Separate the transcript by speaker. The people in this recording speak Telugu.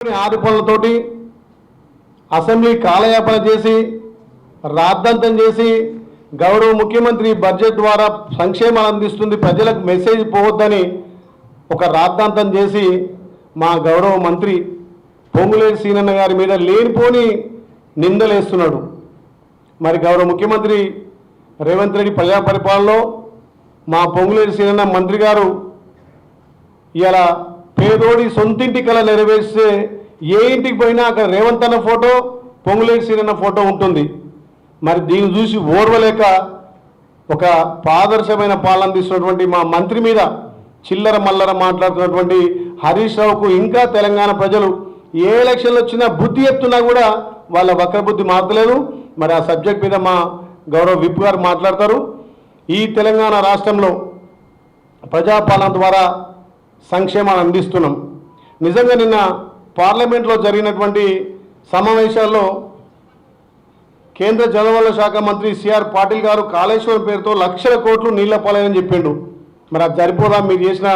Speaker 1: ఆరోపణలతోటి అసెంబ్లీ కాలయాపన చేసి రాద్ధాంతం చేసి గౌరవ ముఖ్యమంత్రి బడ్జెట్ ద్వారా సంక్షేమాలు అందిస్తుంది ప్రజలకు మెసేజ్ పోవద్దని ఒక రాద్ధాంతం చేసి మా గౌరవ మంత్రి పొంగులేటి సీనన్న గారి మీద లేనిపోని నిందలేస్తున్నాడు. మరి గౌరవ ముఖ్యమంత్రి రేవంత్ రెడ్డి ప్రజా పరిపాలనలో మా పొంగులేటి సీనన్న మంత్రి గారు ఇలా పేదోడి సొంతింటి కళ నెరవేర్చే ఏ ఇంటికి పోయినా అక్కడ రేవంత్ అన్న ఫోటో పొంగులేటి సీనన్న ఫోటో ఉంటుంది. మరి దీన్ని చూసి ఓర్వలేక ఒక పాదర్శమైన పాలన అందిస్తున్నటువంటి మా మంత్రి మీద చిల్లర మల్లర మాట్లాడుతున్నటువంటి హరీష్ రావుకు ఇంకా తెలంగాణ ప్రజలు ఏ ఎలక్షన్లు వచ్చినా బుద్ధి చెప్తున్నా కూడా వాళ్ళ వక్ర బుద్ధి మారతలేదు. మరి ఆ సబ్జెక్ట్ మీద మా గౌరవ విప్ గారు మాట్లాడతారు. ఈ తెలంగాణ రాష్ట్రంలో ప్రజాపాలన ద్వారా సంక్షేమాన్ని అందిస్తున్నాం. నిజంగా నిన్న పార్లమెంట్లో జరిగినటువంటి సమావేశాల్లో కేంద్ర జలవనరుల శాఖ మంత్రి సిఆర్ పాటిల్ గారు కాళేశ్వరం పేరుతో లక్షల కోట్లు నీళ్ల పాలనని చెప్పిండు. మరి అది సరిపోదా? మీరు చేసిన